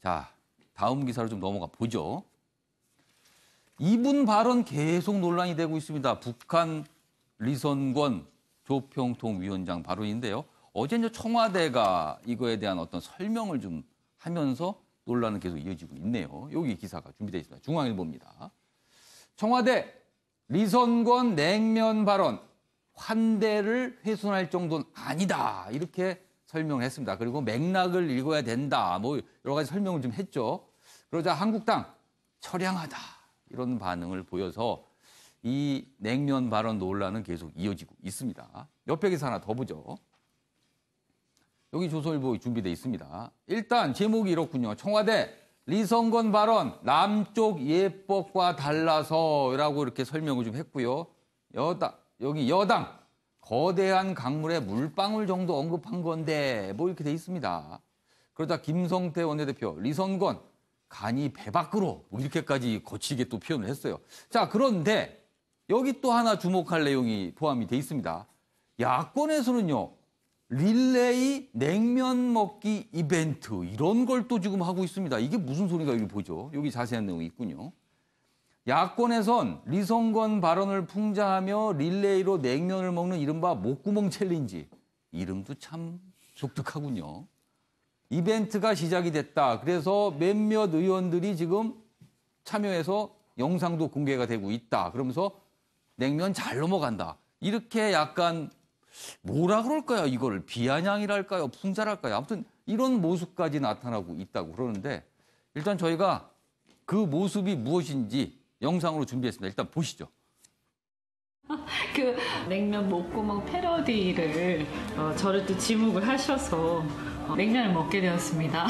자, 다음 기사로 좀 넘어가 보죠. 이분 발언 계속 논란이 되고 있습니다. 북한 리선권 조평통위원장 발언인데요. 어제 이제 청와대가 이거에 대한 어떤 설명을 좀 하면서 논란은 계속 이어지고 있네요. 여기 기사가 준비되어 있습니다. 중앙일보입니다. 청와대 리선권 냉면 발언 환대를 훼손할 정도는 아니다. 이렇게 설명했습니다. 그리고 맥락을 읽어야 된다. 뭐 여러 가지 설명을 좀 했죠. 그러자 한국당 처량하다. 이런 반응을 보여서 이 냉면 발언 논란은 계속 이어지고 있습니다. 옆에 기사 하나 더 보죠. 여기 조선일보 준비되어 있습니다. 일단 제목이 이렇군요. 청와대 리선권 발언 남쪽 예법과 달라서라고 이렇게 설명을 좀 했고요. 여기 여당 거대한 강물에 물방울 정도 언급한 건데 뭐 이렇게 돼 있습니다. 그러자 김성태 원내대표 리선권 간이 배 밖으로 뭐 이렇게까지 거치게 또 표현을 했어요. 자, 그런데 여기 또 하나 주목할 내용이 포함이 돼 있습니다. 야권에서는요. 릴레이 냉면 먹기 이벤트 이런 걸 또 지금 하고 있습니다. 이게 무슨 소리가 여기 보죠. 여기 자세한 내용이 있군요. 야권에선 리선권 발언을 풍자하며 릴레이로 냉면을 먹는 이른바 목구멍 챌린지. 이름도 참 독특하군요. 이벤트가 시작이 됐다. 그래서 몇몇 의원들이 지금 참여해서 영상도 공개가 되고 있다. 그러면서 냉면 잘 넘어간다. 이렇게 약간 뭐라 그럴까요? 이거를 비아냥이랄까요? 풍자랄까요? 아무튼 이런 모습까지 나타나고 있다고 그러는데 일단 저희가 그 모습이 무엇인지 영상으로 준비했습니다. 일단 보시죠. 그 냉면 목구멍 패러디를 저를 또 지목을 하셔서 냉면을 먹게 되었습니다.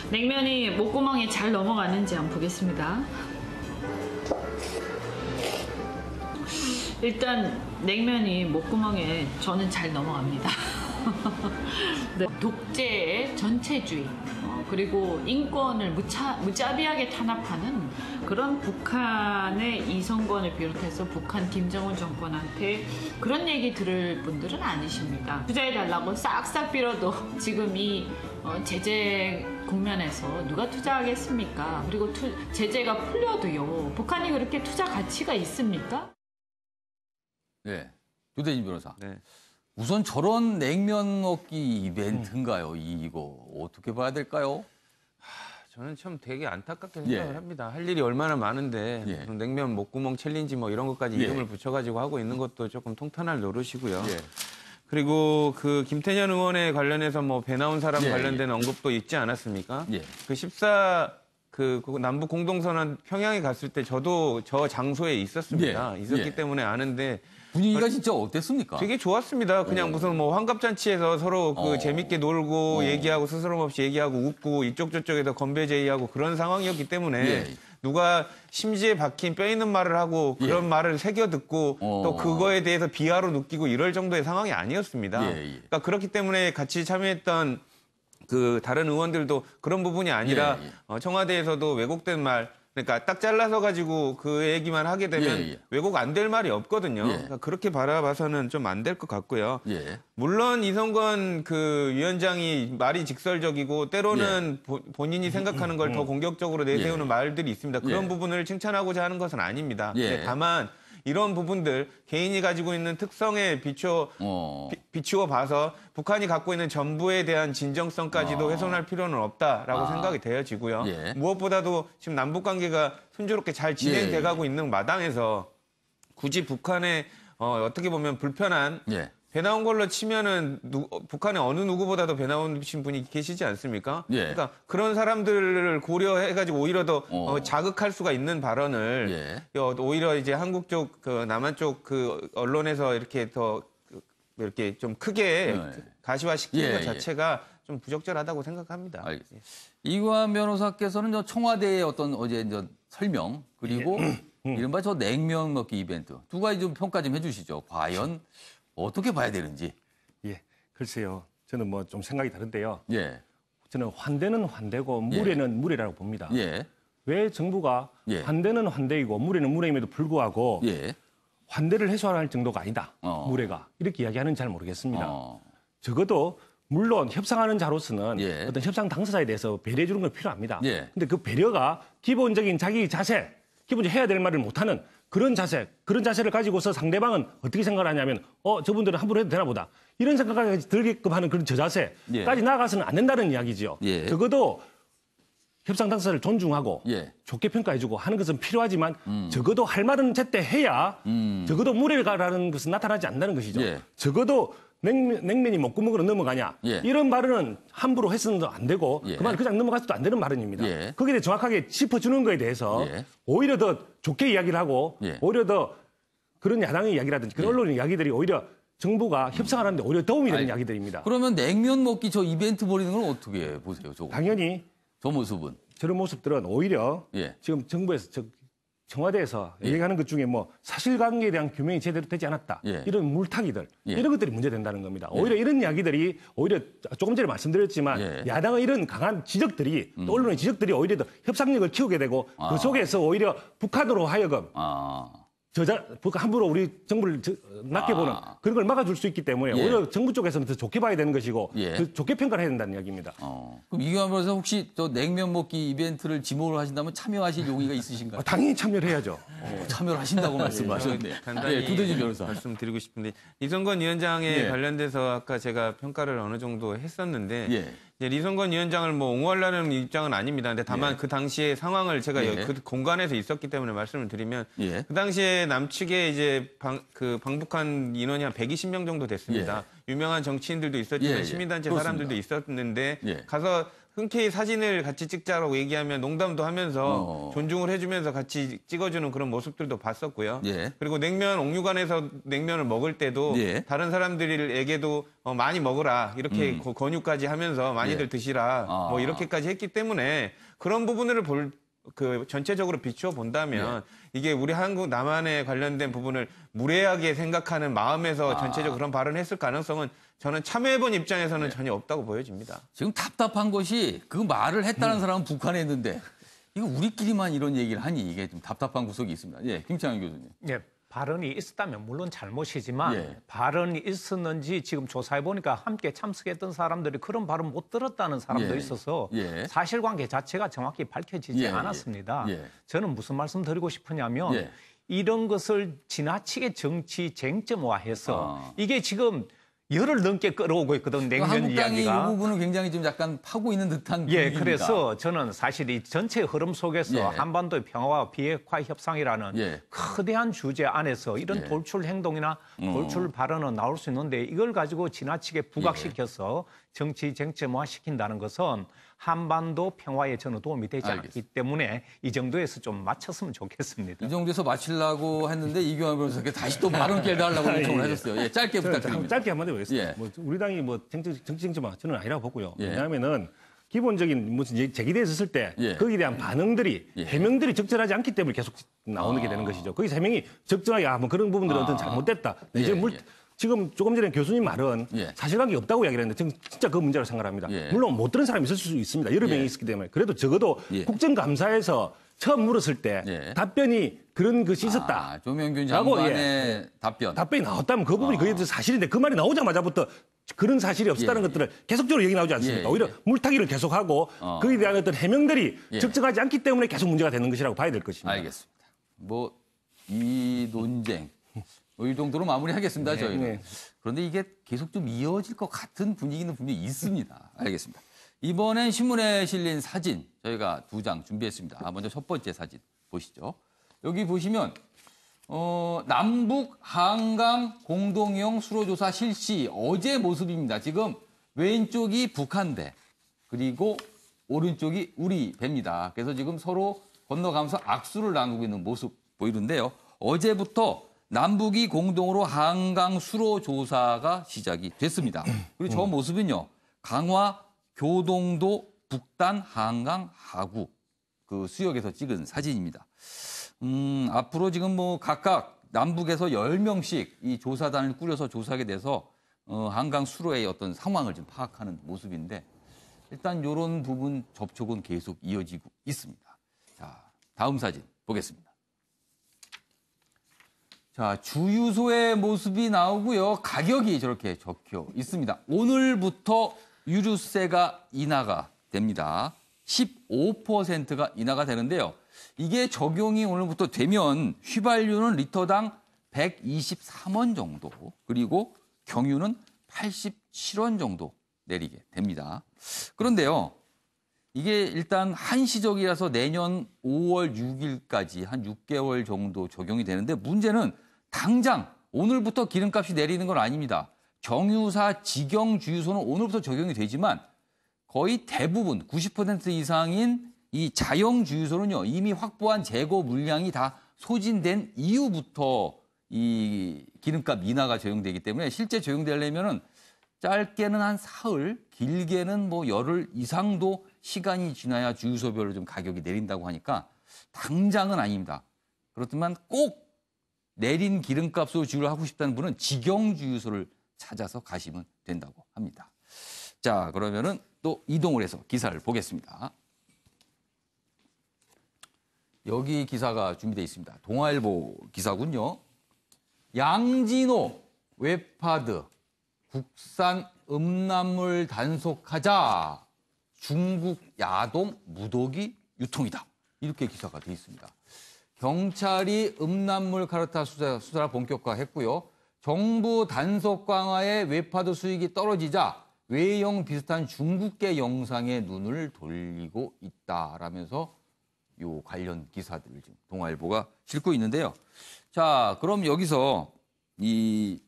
냉면이 목구멍에 잘 넘어가는지 한번 보겠습니다. 일단 냉면이 목구멍에 저는 잘 넘어갑니다. 네. 독재의 전체주의 그리고 인권을 무자비하게 탄압하는 그런 북한의 이성권을 비롯해서 북한 김정은 정권한테 그런 얘기 들을 분들은 아니십니다. 투자해달라고 싹싹 빌어도 지금 이 제재 국면에서 누가 투자하겠습니까? 그리고 제재가 풀려도요. 북한이 그렇게 투자 가치가 있습니까? 네, 조대진 변호사. 네. 우선 저런 냉면 먹기 이벤트인가요? 이거 어떻게 봐야 될까요? 저는 참 되게 안타깝게 생각을 예. 합니다. 할 일이 얼마나 많은데 예. 냉면 목구멍 챌린지 뭐 이런 것까지 예. 이름을 붙여가지고 하고 있는 것도 조금 통탄할 노릇이고요. 예. 그리고 그 김태년 의원에 관련해서 뭐 배 나온 사람 예. 관련된 언급도 있지 않았습니까? 예. 그 14 그 남북 공동선언 평양에 갔을 때 저도 저 장소에 있었습니다. 예. 있었기 예. 때문에 아는데 분위기가 진짜 어땠습니까? 되게 좋았습니다. 그냥 무슨 뭐 환갑잔치에서 서로 그 재밌게 놀고 얘기하고 스스럼 없이 얘기하고 웃고 이쪽 저쪽에서 건배제의하고 그런 상황이었기 때문에 예. 누가 심지에 박힌 뼈 있는 말을 하고 그런 말을 새겨 듣고 또 그거에 대해서 비하로 느끼고 이럴 정도의 상황이 아니었습니다. 그러니까 그렇기 때문에 같이 참여했던 그 다른 의원들도 그런 부분이 아니라 청와대에서도 왜곡된 말 그러니까 딱 잘라서 가지고 그 얘기만 하게 되면 왜곡 안 될 말이 없거든요. 그러니까 그렇게 바라봐서는 좀 안 될 것 같고요. 물론 이성건 그 위원장이 말이 직설적이고 때로는 본인이 생각하는 걸 더 공격적으로 내세우는 말들이 있습니다. 그런 부분을 칭찬하고자 하는 것은 아닙니다. 근데 다만 이런 부분들 개인이 가지고 있는 특성에 비추어 봐서 북한이 갖고 있는 전부에 대한 진정성까지도 훼손할 필요는 없다라고 생각이 되어지고요. 무엇보다도 지금 남북 관계가 순조롭게 잘 진행돼가고 있는 마당에서 굳이 북한에 어떻게 보면 불편한 배 나온 걸로 치면은 북한의 어느 누구보다도 배 나오신 분이 계시지 않습니까? 그러니까 그런 사람들을 고려해가지고 오히려 더 자극할 수가 있는 발언을 오히려 이제 한국 쪽, 그 남한 쪽 그 언론에서 이렇게 더 이렇게 좀 크게 가시화시키는 것 자체가 좀 부적절하다고 생각합니다. 알겠습니다. 이관한 변호사께서는 청와대의 어떤 어제 설명 그리고 이른바 저 냉면 먹기 이벤트 두 가지 좀 평가 좀 해주시죠. 과연 어떻게 봐야 되는지. 예, 글쎄요. 저는 뭐 좀 생각이 다른데요. 예. 저는 환대는 환대고 무례는 무례라고 봅니다. 왜 정부가 환대는 환대이고 무례는 무례임에도 불구하고 환대를 해소할 정도가 아니다. 무례가. 이렇게 이야기하는지 잘 모르겠습니다. 적어도 물론 협상하는 자로서는 예. 어떤 협상 당사자에 대해서 배려해 주는 건 필요합니다. 예. 근데 그 배려가 기본적인 자기 자세, 기본적으로 해야 될 말을 못하는 그런 자세를 가지고서 상대방은 어떻게 생각을 하냐면 저분들은 함부로 해도 되나 보다. 이런 생각까지 들게끔 하는 그런 저자세까지 예. 나아가서는 안 된다는 이야기죠. 예. 적어도 협상 당사자를 존중하고 예. 좋게 평가해주고 하는 것은 필요하지만 적어도 할 말은 제때 해야 적어도 무례가라는 것은 나타나지 않는다는 것이죠. 예. 적어도 냉면이 목구멍으로 넘어가냐 예. 이런 발언은 함부로 했어도 안 되고 예. 그 말 그냥 넘어가서도 안 되는 발언입니다. 예. 거기에 대해 정확하게 짚어주는 거에 대해서 예. 오히려 더 좋게 이야기를 하고 예. 오히려 더 그런 야당의 이야기라든지 그런 언론의 이야기들이 오히려 정부가 협상하는데 오히려 도움이 되는 이야기들입니다. 그러면 냉면 먹기 저 이벤트 벌이는 건 어떻게 보세요? 저거? 당연히 저 모습은. 저런 모습들은 오히려 예. 지금 정부에서 청와대에서 얘기하는 것 중에 뭐 사실관계에 대한 규명이 제대로 되지 않았다. 예. 이런 물타기들 예. 이런 것들이 문제된다는 겁니다. 오히려 이런 이야기들이 오히려 조금 전에 말씀드렸지만 예. 야당의 이런 강한 지적들이 또 언론의 지적들이 오히려 더 협상력을 키우게 되고 그 속에서 오히려 북한으로 하여금 함부로 우리 정부를 낮게 보는 그런 걸 막아줄 수 있기 때문에 예. 오히려 정부 쪽에서는 더 좋게 봐야 되는 것이고 예. 더 좋게 평가를 해야 된다는 이야기입니다. 그럼 이경환 변호사 혹시 저 냉면 먹기 이벤트를 지목을 하신다면 참여하실 용의가 있으신가요? 당연히 참여를 해야죠. 참여를 하신다고 말씀하셨네요. 간단히 두대진 변호사. 말씀드리고 싶은데 리성건 위원장에 예. 관련돼서 아까 제가 평가를 어느 정도 했었는데 예. 이제 리성건 위원장을 뭐 옹호하려는 입장은 아닙니다. 근데 다만 예. 그 당시의 상황을 제가 예. 그 공간에서 있었기 때문에 말씀을 드리면 예. 그 당시에 남측에 이제 방북한 인원이 한 120명 정도 됐습니다. 유명한 정치인들도 있었지만 예. 시민단체 그렇습니다. 사람들도 있었는데 예. 가서 흔쾌히 사진을 같이 찍자라고 얘기하면 농담도 하면서 존중을 해주면서 같이 찍어주는 그런 모습들도 봤었고요. 예. 그리고 냉면 옥류관에서 냉면을 먹을 때도 예. 다른 사람들에게도 많이 먹으라 이렇게 권유까지 하면서 많이들 예. 드시라 뭐 이렇게까지 했기 때문에 그런 부분을 전체적으로 비추어 본다면 이게 우리 한국 남한에 관련된 부분을 무례하게 생각하는 마음에서 전체적으로 그런 발언을 했을 가능성은 저는 참여해본 입장에서는 전혀 없다고 보여집니다. 지금 답답한 것이 그 말을 했다는 사람은 북한에 있는데 이거 우리끼리만 이런 얘기를 하니 이게 좀 답답한 구석이 있습니다. 예, 김창현 교수님. 예, 발언이 있었다면 물론 잘못이지만 발언이 있었는지 지금 조사해 보니까 함께 참석했던 사람들이 그런 발언 못 들었다는 사람도 있어서 사실관계 자체가 정확히 밝혀지지 않았습니다. 저는 무슨 말씀 드리고 싶으냐면 이런 것을 지나치게 정치 쟁점화해서 이게 지금 열흘 넘게 끌어오고 있거든, 냉면 한국 당이 이야기가. 이 부분을 굉장히 좀 약간 파고 있는 듯한 분위기입니다. 그래서 저는 사실 이 전체 흐름 속에서 한반도의 평화와 비핵화 협상이라는 거대한 주제 안에서 이런 돌출 행동이나 돌출 발언은 나올 수 있는데 이걸 가지고 지나치게 부각시켜서 정치 쟁점화 시킨다는 것은 한반도 평화에 저는 도움이 되지 않기 때문에 이 정도에서 좀 맞췄으면 좋겠습니다. 이 정도에서 맞추려고 했는데 이경환 변호사께 다시 또 발언 기회를 달라고 요청을 하셨어요. 예, 짧게 부탁드립니다. 짧게 한마디 하겠습니다. 뭐 우리 당이 뭐 정치 쟁점화 저는 아니라고 보고요. 왜냐하면은 기본적인 무슨 제기되어 있었을 때 거기에 대한 반응들이 해명들이 적절하지 않기 때문에 계속 나오는 게 되는 것이죠. 거기서 해명이 적절하게 뭐 그런 부분들은 어떤 잘못됐다. 지금 조금 전에 교수님 말은 사실관계 없다고 이야기를 했는데 저는 진짜 그 문제로 생각합니다. 물론 못 들은 사람이 있을 수 있습니다. 여러 명이 있었기 때문에. 그래도 적어도 국정감사에서 처음 물었을 때 답변이 그런 것이 있었다. 조명균 장관의 답변이 나왔다면 그 부분이 거의 사실인데 그 말이 나오자마자부터 그런 사실이 없었다는 것들을 계속적으로 얘기 나오지 않습니까? 오히려 물타기를 계속하고 그에 대한 어떤 해명들이 적정하지 않기 때문에 계속 문제가 되는 것이라고 봐야 될 것입니다. 알겠습니다. 뭐 이 논쟁 이 정도로 마무리하겠습니다. 저희는. 그런데 이게 계속 좀 이어질 것 같은 분위기는 분명히 있습니다. 알겠습니다. 이번엔 신문에 실린 사진 저희가 2장 준비했습니다. 먼저 첫 번째 사진 보시죠. 여기 보시면 남북 한강 공동형 수로조사 실시 어제 모습입니다. 지금 왼쪽이 북한 배 그리고 오른쪽이 우리 배입니다. 그래서 지금 서로 건너가면서 악수를 나누고 있는 모습 보이는데요. 어제부터 남북이 공동으로 한강 수로 조사가 시작이 됐습니다. 그리고 저 모습은요. 강화 교동도 북단 한강 하구 그 수역에서 찍은 사진입니다. 앞으로 지금 뭐 각각 남북에서 10명씩 이 조사단을 꾸려서 조사하게 돼서 한강 수로의 어떤 상황을 좀 파악하는 모습인데 일단 이런 부분 접촉은 계속 이어지고 있습니다. 자, 다음 사진 보겠습니다. 자, 주유소의 모습이 나오고요. 가격이 저렇게 적혀 있습니다. 오늘부터 유류세가 인하가 됩니다. 15%가 인하가 되는데요. 이게 적용이 오늘부터 되면 휘발유는 리터당 123원 정도, 그리고 경유는 87원 정도 내리게 됩니다. 그런데요, 이게 일단 한시적이라서 내년 5월 6일까지 한 6개월 정도 적용이 되는데, 문제는 당장 오늘부터 기름값이 내리는 건 아닙니다. 정유사 직영 주유소는 오늘부터 적용이 되지만 거의 대부분 90% 이상인 이 자영 주유소는요, 이미 확보한 재고 물량이 다 소진된 이후부터 이 기름값 인하가 적용되기 때문에 실제 적용되려면은 짧게는 한 사흘, 길게는 뭐 열흘 이상도 시간이 지나야 주유소별로 좀 가격이 내린다고 하니까 당장은 아닙니다. 그렇지만 꼭 내린 기름값으로 주유를 하고 싶다는 분은 직영 주유소를 찾아서 가시면 된다고 합니다. 자, 그러면은 또 이동을 해서 기사를 보겠습니다. 여기 기사가 준비되어 있습니다. 동아일보 기사군요. 양진호 웹하드 국산 음란물 단속하자. 중국 야동 무더기 유통이다. 이렇게 기사가 되어 있습니다. 경찰이 음란물 카르텔 수사를 본격화했고요. 정부 단속 강화에 웹하드 수익이 떨어지자 외형 비슷한 중국계 영상에 눈을 돌리고 있다라면서 요 관련 기사들을 지금 동아일보가 싣고 있는데요. 자, 그럼 여기서 이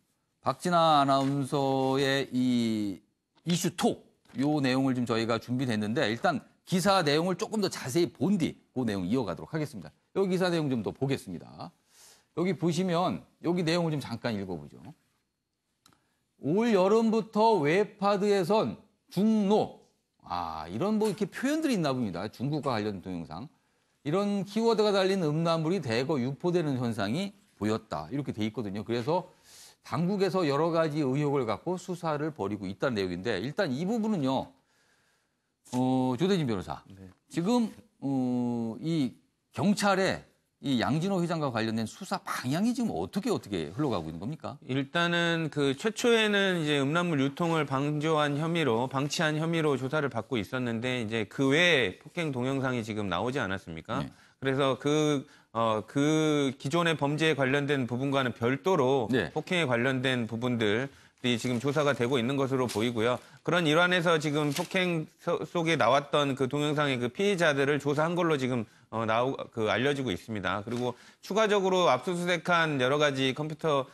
박진아 아나운서의 이 이슈 톡, 요 내용을 지금 저희가 준비됐는데 일단 기사 내용을 조금 더 자세히 본 뒤 그 내용 이어가도록 하겠습니다. 여기 기사 내용 좀 더 보겠습니다. 여기 보시면 여기 내용을 좀 잠깐 읽어보죠. 올 여름부터 웹하드에선 중노, 이런 뭐 이렇게 표현들이 있나 봅니다. 중국과 관련 동영상. 이런 키워드가 달린 음란물이 대거 유포되는 현상이 보였다. 이렇게 돼 있거든요. 그래서 당국에서 여러 가지 의혹을 갖고 수사를 벌이고 있다는 내용인데 일단 이 부분은요. 조대진 변호사. 네. 지금 이 경찰의 이 양진호 회장과 관련된 수사 방향이 지금 어떻게 흘러가고 있는 겁니까? 일단은 그 최초에는 이제 음란물 유통을 방치한 혐의로 조사를 받고 있었는데 이제 그 외에 폭행 동영상이 지금 나오지 않았습니까? 네. 그래서 그 기존의 범죄에 관련된 부분과는 별도로 네. 폭행에 관련된 부분들이 지금 조사가 되고 있는 것으로 보이고요. 그런 일환에서 지금 폭행 속에 나왔던 그 동영상의 그 피해자들을 조사한 걸로 지금 알려지고 있습니다. 그리고 추가적으로 압수수색한 여러 가지 컴퓨터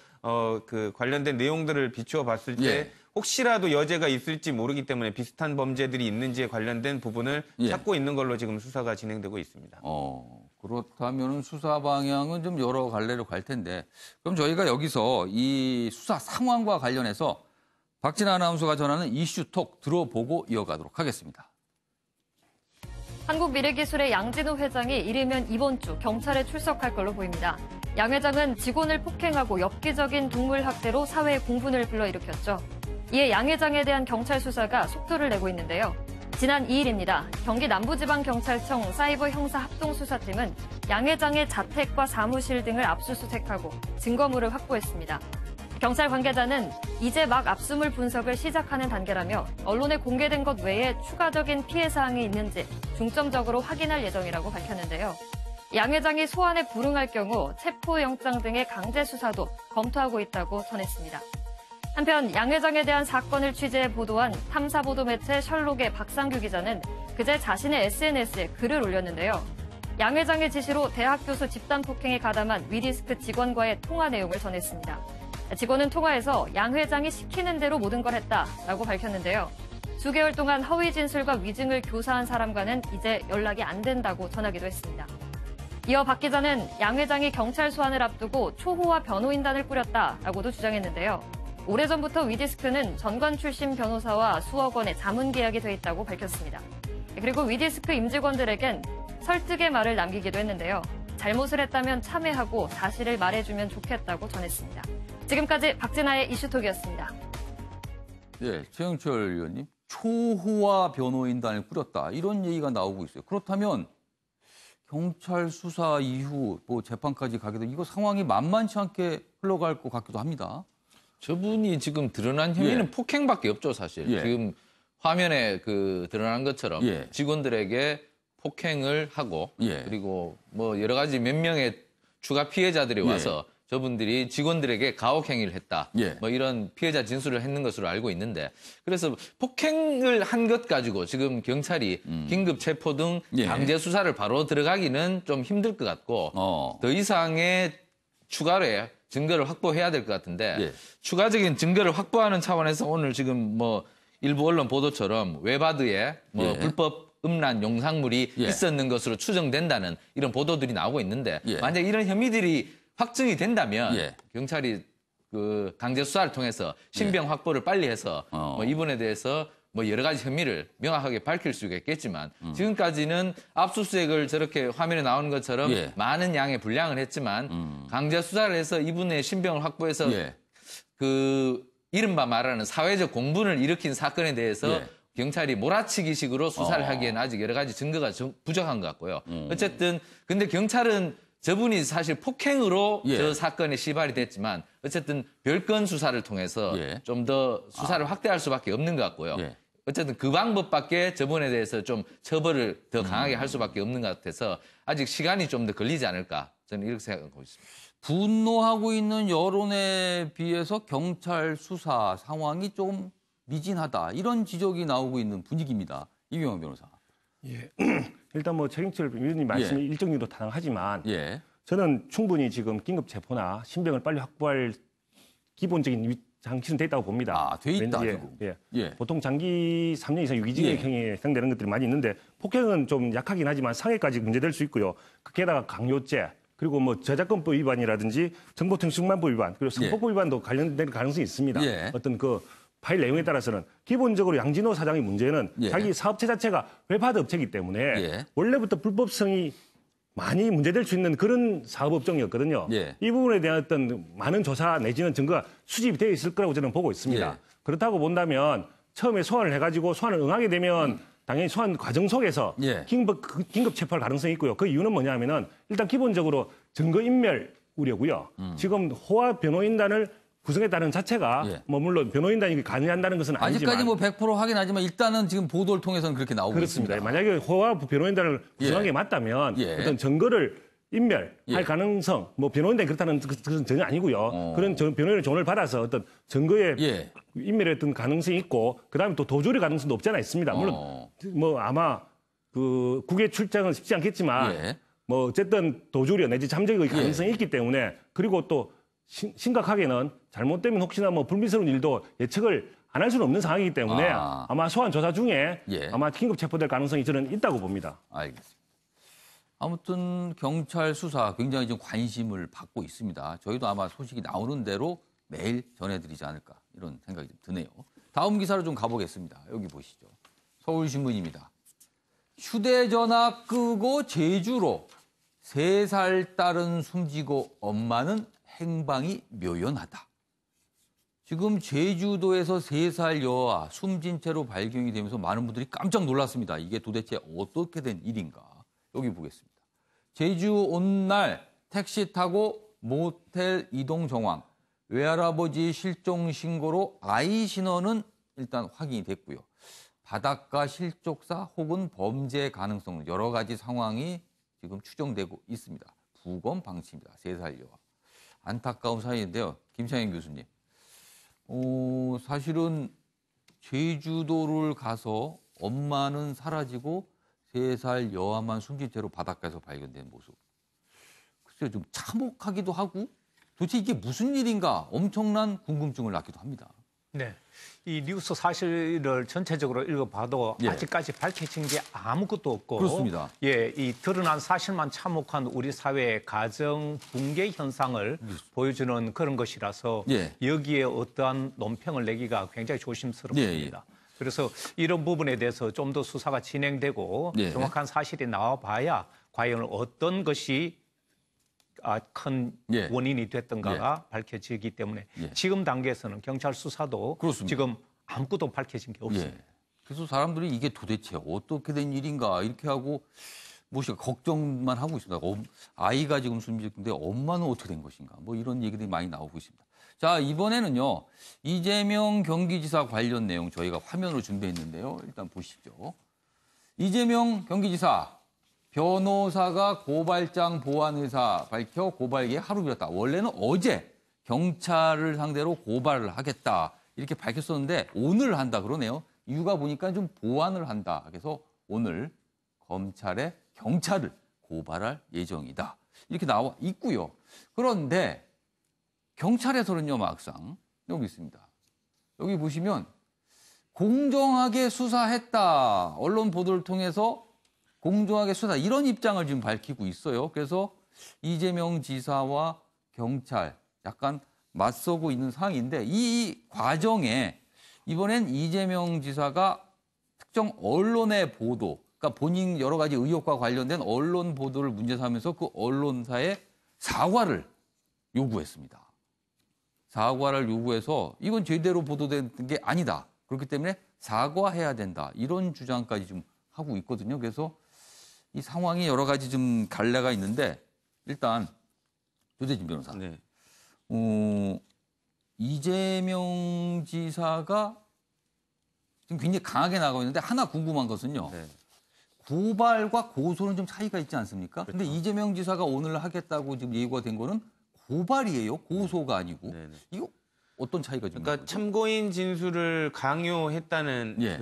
그 관련된 내용들을 비추어 봤을 때 예. 혹시라도 여죄가 있을지 모르기 때문에 비슷한 범죄들이 있는지에 관련된 부분을 예. 찾고 있는 걸로 지금 수사가 진행되고 있습니다. 그렇다면 수사 방향은 좀 여러 갈래로 갈 텐데 그럼 저희가 여기서 이 수사 상황과 관련해서 박진아 아나운서가 전하는 이슈톡 들어보고 이어가도록 하겠습니다. 한국미래기술의 양진호 회장이 이르면 이번 주 경찰에 출석할 걸로 보입니다. 양 회장은 직원을 폭행하고 엽기적인 동물 학대로 사회의 공분을 불러일으켰죠. 이에 양 회장에 대한 경찰 수사가 속도를 내고 있는데요. 지난 2일입니다. 경기 남부지방경찰청 사이버 형사합동수사팀은 양 회장의 자택과 사무실 등을 압수수색하고 증거물을 확보했습니다. 경찰 관계자는 이제 막 압수물 분석을 시작하는 단계라며 언론에 공개된 것 외에 추가적인 피해 사항이 있는지 중점적으로 확인할 예정이라고 밝혔는데요. 양 회장이 소환에 불응할 경우 체포영장 등의 강제 수사도 검토하고 있다고 전했습니다. 한편 양 회장에 대한 사건을 취재해 보도한 탐사보도 매체 셜록의 박상규 기자는 그제 자신의 SNS에 글을 올렸는데요. 양 회장의 지시로 대학 교수 집단 폭행에 가담한 위디스크 직원과의 통화 내용을 전했습니다. 직원은 통화에서 양 회장이 시키는 대로 모든 걸 했다라고 밝혔는데요. 수개월 동안 허위 진술과 위증을 교사한 사람과는 이제 연락이 안 된다고 전하기도 했습니다. 이어 박 기자는 양 회장이 경찰 소환을 앞두고 초호화 변호인단을 꾸렸다라고도 주장했는데요. 오래전부터 위디스크는 전관 출신 변호사와 수억 원의 자문 계약이 돼 있다고 밝혔습니다. 그리고 위디스크 임직원들에겐 설득의 말을 남기기도 했는데요. 잘못을 했다면 참회하고 사실을 말해주면 좋겠다고 전했습니다. 지금까지 박진아의 이슈톡이었습니다. 네, 최영철 의원님. 초호화 변호인단을 꾸렸다. 이런 얘기가 나오고 있어요. 그렇다면 경찰 수사 이후 뭐 재판까지 가게 되면 이거 상황이 만만치 않게 흘러갈 것 같기도 합니다. 저분이 지금 드러난 혐의는 폭행밖에 없죠, 사실. 지금 화면에 그 드러난 것처럼 직원들에게 폭행을 하고 그리고 뭐 여러 가지 몇 명의 추가 피해자들이 와서 저분들이 직원들에게 가혹행위를 했다. 뭐 이런 피해자 진술을 했는 것으로 알고 있는데 그래서 폭행을 한 것 가지고 지금 경찰이 긴급 체포 등 강제 수사를 바로 들어가기는 좀 힘들 것 같고 더 이상의 추가로 증거를 확보해야 될 것 같은데 추가적인 증거를 확보하는 차원에서 오늘 지금 뭐 일부 언론 보도처럼 웨바드에 뭐 불법 음란 영상물이 있었는 것으로 추정된다는 이런 보도들이 나오고 있는데 만약 이런 혐의들이 확정이 된다면 경찰이 그 강제 수사를 통해서 신병 확보를 빨리 해서 뭐 이분에 대해서 뭐 여러 가지 혐의를 명확하게 밝힐 수가 있겠지만 지금까지는 압수수색을 저렇게 화면에 나오는 것처럼 많은 양의 분량을 했지만 강제 수사를 해서 이분의 신병을 확보해서 그 이른바 말하는 사회적 공분을 일으킨 사건에 대해서 경찰이 몰아치기식으로 수사를 하기에는 아직 여러 가지 증거가 부족한 것 같고요. 어쨌든 근데 경찰은 저분이 사실 폭행으로 저 사건에 시발이 됐지만 어쨌든 별건 수사를 통해서 좀 더 수사를 확대할 수밖에 없는 것 같고요. 어쨌든 그 방법밖에 저분에 대해서 좀 처벌을 더 강하게 할 수밖에 없는 것 같아서 아직 시간이 좀 더 걸리지 않을까 저는 이렇게 생각하고 있습니다. 분노하고 있는 여론에 비해서 경찰 수사 상황이 좀 미진하다 이런 지적이 나오고 있는 분위기입니다. 이병헌 변호사. 일단 뭐 최경철 위원님 말씀이 일정 정도 타당하지만 저는 충분히 지금 긴급 체포나 신병을 빨리 확보할 기본적인 장치는 돼 있다고 봅니다. 돼 있다. 지금. 보통 장기 3년 이상 유기징역형에 해당되는 것들이 많이 있는데 폭행은 좀 약하긴 하지만 상해까지 문제될 수 있고요. 게다가 강요죄 그리고 뭐 저작권법 위반이라든지 정보통신망법 위반 그리고 선포법 위반도 관련된 가능성이 있습니다. 어떤 그 파일 내용에 따라서는 기본적으로 양진호 사장의 문제는 자기 사업체 자체가 웹하드 업체이기 때문에 원래부터 불법성이 많이 문제될 수 있는 그런 사업업종이었거든요. 이 부분에 대한 어떤 많은 조사 내지는 증거가 수집이 되어 있을 거라고 저는 보고 있습니다. 그렇다고 본다면 처음에 소환을 해가지고 소환을 응하게 되면 당연히 소환 과정 속에서 긴급 체포할 가능성이 있고요. 그 이유는 뭐냐면은 일단 기본적으로 증거인멸 우려고요. 지금 호화 변호인단을 구성했다는 자체가 뭐 물론 변호인단이 가능한다는 것은 아니지만 아직까지 뭐 100% 확인하지만 일단은 지금 보도를 통해서는 그렇게 나오고 그렇습니다. 있습니다. 만약에 호화 변호인단을 구성한 게 맞다면 어떤 증거를 인멸할 가능성, 뭐 변호인단이 그렇다는 것은 전혀 아니고요. 그런 변호인의 조언을 받아서 어떤 증거의 인멸의 어떤 가능성이 있고 그다음에 또 도주의 가능성도 없지 않아 있습니다. 물론 뭐 아마 그 국외 출장은 쉽지 않겠지만 뭐 어쨌든 도주려 내지 잠적의 가능성이 있기 때문에 그리고 또 심각하게는 잘못되면 혹시나 뭐 불미스러운 일도 예측을 안 할 수는 없는 상황이기 때문에 아마 소환 조사 중에 아마 긴급 체포될 가능성이 저는 있다고 봅니다. 알겠습니다. 아무튼 경찰 수사 굉장히 좀 관심을 받고 있습니다. 저희도 아마 소식이 나오는 대로 매일 전해드리지 않을까 이런 생각이 좀 드네요. 다음 기사로 좀 가보겠습니다. 여기 보시죠. 서울신문입니다. 휴대전화 끄고 제주로 3살 딸은 숨지고 엄마는 행방이 묘연하다. 지금 제주도에서 3살 여아 숨진 채로 발견이 되면서 많은 분들이 깜짝 놀랐습니다. 이게 도대체 어떻게 된 일인가? 여기 보겠습니다. 제주 온 날 택시 타고 모텔 이동 정황, 외할아버지 실종 신고로 아이 신원은 일단 확인이 됐고요. 바닷가 실족사 혹은 범죄 가능성 여러 가지 상황이 지금 추정되고 있습니다. 부검 방침입니다. 3살 여아. 안타까운 사연인데요. 김창현 교수님. 사실은 제주도를 가서 엄마는 사라지고 3살 여아만 숨진 채로 바닷가에서 발견된 모습. 글쎄요, 좀 참혹하기도 하고 도대체 이게 무슨 일인가 엄청난 궁금증을 낳기도 합니다. 네. 이 뉴스 사실을 전체적으로 읽어봐도 아직까지 밝혀진 게 아무것도 없고 그렇습니다. 이 드러난 사실만 참혹한 우리 사회의 가정 붕괴 현상을 보여주는 그런 것이라서 여기에 어떠한 논평을 내기가 굉장히 조심스럽습니다. 그래서 이런 부분에 대해서 좀 더 수사가 진행되고 정확한 사실이 나와봐야 과연 어떤 것이 큰 원인이 됐던가가 밝혀지기 때문에 지금 단계에서는 경찰 수사도 그렇습니다. 지금 아무것도 밝혀진 게 없습니다. 그래서 사람들이 이게 도대체 어떻게 된 일인가 이렇게 하고 모 씨가 걱정만 하고 있습니다. 아이가 지금 숨지는데 엄마는 어떻게 된 것인가? 뭐 이런 얘기들이 많이 나오고 있습니다. 자, 이번에는요. 이재명 경기지사 관련 내용 저희가 화면으로 준비했는데요. 일단 보시죠. 이재명 경기지사 변호사가 고발장 보완 의사 밝혀 고발기에 하루 미뤘다. 원래는 어제 경찰을 상대로 고발을 하겠다. 이렇게 밝혔었는데 오늘 한다 그러네요. 이유가 보니까 좀 보완을 한다. 그래서 오늘 검찰에 경찰을 고발할 예정이다. 이렇게 나와 있고요. 그런데 경찰에서는요, 막상 여기 있습니다. 여기 보시면 공정하게 수사했다. 언론 보도를 통해서 공정하게 수사 이런 입장을 지금 밝히고 있어요. 그래서 이재명 지사와 경찰 약간 맞서고 있는 상황인데 이 과정에 이번엔 이재명 지사가 특정 언론의 보도, 그러니까 본인 여러 가지 의혹과 관련된 언론 보도를 문제 삼으면서 그 언론사에 사과를 요구했습니다. 사과를 요구해서 이건 제대로 보도된 게 아니다. 그렇기 때문에 사과해야 된다. 이런 주장까지 좀 하고 있거든요. 그래서 이 상황이 여러 가지 좀 갈래가 있는데 일단 조대진 변호사. 네. 이재명 지사가 지금 굉장히 강하게 나가고 있는데 하나 궁금한 것은요. 네. 고발과 고소는 좀 차이가 있지 않습니까? 그런데 그렇죠. 이재명 지사가 오늘 하겠다고 지금 예고가 된 거는 고발이에요. 고소가 아니고. 네네. 이거 어떤 차이가 좀 그러니까 참고인 진술을 강요했다는 예.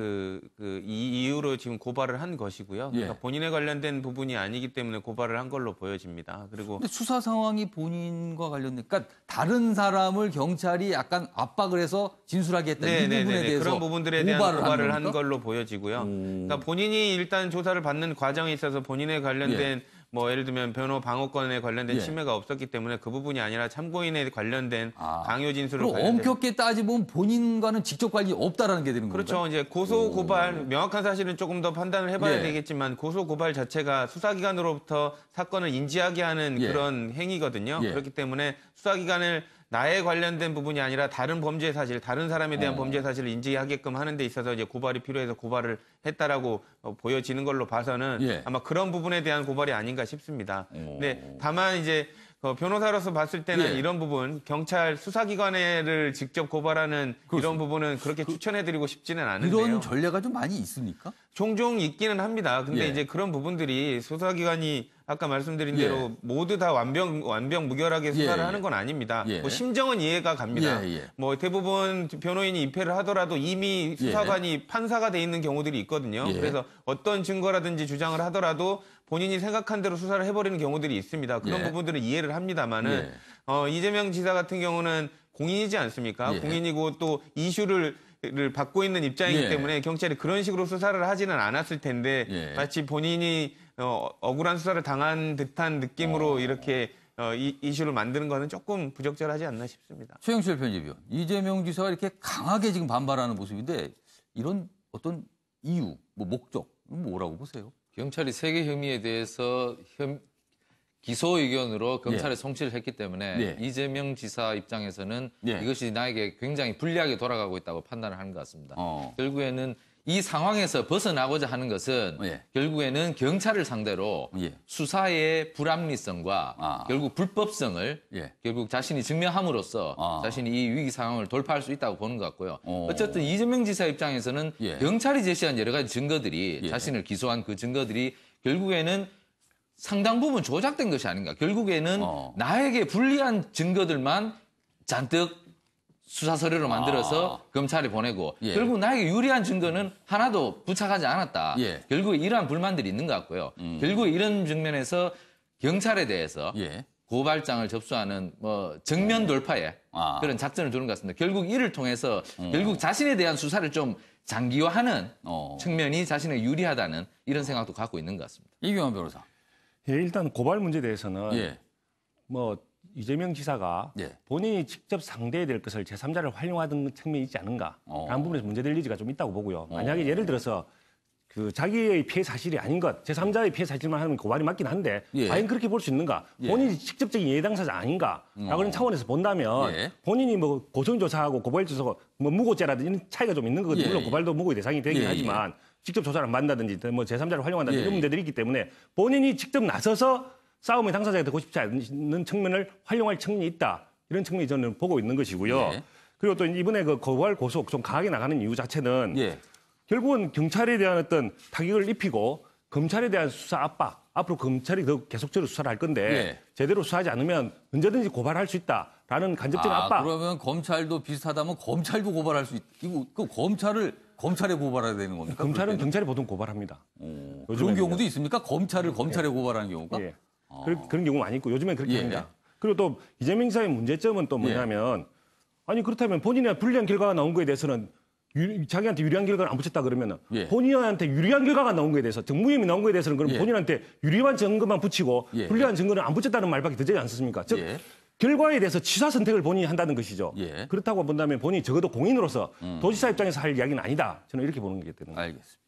이 이유로 지금 고발을 한 것이고요. 예. 그러니까 본인에 관련된 부분이 아니기 때문에 고발을 한 걸로 보여집니다. 그리고 근데 수사 상황이 본인과 관련된, 그러니까 다른 사람을 경찰이 약간 압박을 해서 진술하게 했다. 이 부분에 대해서 그런 부분들에 대한 고발을 한 걸로 보여지고요. 오. 그러니까 본인이 일단 조사를 받는 과정에 있어서 본인에 관련된 뭐 예를 들면 변호 방어권에 관련된 침해가 없었기 때문에 그 부분이 아니라 참고인에 관련된 강요 진술을 그럼 엄격히 따지면 본인과는 직접 관련이 없다라는 게 되는 거죠. 그렇죠. 이제 고소 고발 명확한 사실은 조금 더 판단을 해봐야 되겠지만 고소 고발 자체가 수사기관으로부터 사건을 인지하게 하는 그런 행위거든요. 그렇기 때문에 수사기관을 나에 관련된 부분이 아니라 다른 범죄 사실, 다른 사람에 대한 범죄 사실을 인지하게끔 하는 데 있어서 이제 고발이 필요해서 고발을 했다라고 보여지는 걸로 봐서는 아마 그런 부분에 대한 고발이 아닌가 싶습니다. 근데 다만 이제 변호사로서 봤을 때는 이런 부분, 경찰 수사기관을 직접 고발하는 이런 부분은 그렇게 추천해드리고 싶지는 않은데요. 이런 전례가 좀 많이 있습니까? 종종 있기는 합니다. 근데 이제 그런 부분들이 수사기관이 아까 말씀드린 대로 모두 다 완벽 무결하게 수사를 하는 건 아닙니다. 뭐 심정은 이해가 갑니다. 뭐 대부분 변호인이 입회를 하더라도 이미 수사관이 판사가 돼 있는 경우들이 있거든요. 그래서 어떤 증거라든지 주장을 하더라도 본인이 생각한 대로 수사를 해버리는 경우들이 있습니다. 그런 부분들은 이해를 합니다만은 이재명 지사 같은 경우는 공인이지 않습니까? 공인이고 또 이슈를 받고 있는 입장이기 때문에 경찰이 그런 식으로 수사를 하지는 않았을 텐데 마치 본인이 억울한 수사를 당한 듯한 느낌으로 이렇게 이슈를 만드는 거는 조금 부적절하지 않나 싶습니다. 최영실 편집위원, 이재명 지사가 이렇게 강하게 지금 반발하는 모습인데 이런 어떤 이유, 뭐 목적, 뭐라고 보세요? 경찰이 세계 혐의에 대해서 기소 의견으로 경찰에 송치를 했기 때문에 이재명 지사 입장에서는 이것이 나에게 굉장히 불리하게 돌아가고 있다고 판단을 하는 것 같습니다. 결국에는 이 상황에서 벗어나고자 하는 것은 결국에는 경찰을 상대로 수사의 불합리성과 결국 불법성을 결국 자신이 증명함으로써 자신이 이 위기 상황을 돌파할 수 있다고 보는 것 같고요. 어쨌든 이재명 지사 입장에서는 경찰이 제시한 여러 가지 증거들이 자신을 기소한 그 증거들이 결국에는 상당 부분 조작된 것이 아닌가. 결국에는 나에게 불리한 증거들만 잔뜩 수사 서류로 만들어서 검찰에 보내고 결국 나에게 유리한 증거는 하나도 부착하지 않았다. 결국에 이러한 불만들이 있는 것 같고요. 결국에 이런 측면에서 경찰에 대해서 고발장을 접수하는 뭐 정면 돌파에 그런 작전을 두는 것 같습니다. 결국 이를 통해서 결국 자신에 대한 수사를 좀 장기화하는 측면이 자신에게 유리하다는 이런 생각도 갖고 있는 것 같습니다. 이경환 변호사. 일단 고발 문제에 대해서는 뭐 이재명 지사가 본인이 직접 상대해야 될 것을 제3자를 활용하던 측면이 있지 않은가 라는 부분에서 문제될 여지가 좀 있다고 보고요. 만약에 예를 들어서 그 자기의 피해 사실이 아닌 것, 제3자의 피해 사실만 하면 고발이 맞긴 한데 과연 그렇게 볼 수 있는가? 본인이 직접적인 예당사자 아닌가? 라는 차원에서 본다면 본인이 뭐 고성조사하고 고발조사, 뭐 무고죄라든지 이런 차이가 좀 있는 거거든요. 물론 고발도 무고의 대상이 되긴 하지만 직접 조사를 안 받는다든지 뭐 제3자를 활용한다든지 이런 문제들이 있기 때문에 본인이 직접 나서서 싸움의 당사자가 되고 싶지 않는 측면을 활용할 측면이 있다. 이런 측면이 저는 보고 있는 것이고요. 그리고 또 이번에 그 고발 고속 좀 강하게 나가는 이유 자체는 결국은 경찰에 대한 어떤 타격을 입히고 검찰에 대한 수사 압박, 앞으로 검찰이 더 계속적으로 수사를 할 건데 제대로 수사하지 않으면 언제든지 고발할 수 있다라는 간접적인 압박. 그러면 검찰도 비슷하다면 검찰도 고발할 수 이거 그 검찰에 고발해야 되는 겁니까? 검찰은 경찰에 보통 고발합니다. 그런 경우도 있습니까? 검찰에 고발하는 경우가? 그런 경우 많이 있고 요즘엔 그렇게 합니다. 그리고 또 이재명 지사의 문제점은 또 뭐냐면 아니 그렇다면 본인의 불리한 결과가 나온 거에 대해서는 자기한테 유리한 결과를 안 붙였다 그러면은 본인한테 유리한 결과가 나온 거에 대해서 정무위험이 나온 거에 대해서는 그럼 본인한테 유리한 증거만 붙이고 불리한 증거는 안 붙였다는 말밖에 되지 않습니까? 즉 결과에 대해서 취사 선택을 본인이 한다는 것이죠. 그렇다고 본다면 본인이 적어도 공인으로서 도지사 입장에서 할 이야기는 아니다. 저는 이렇게 보는 게 되는 거예요. 알겠습니다.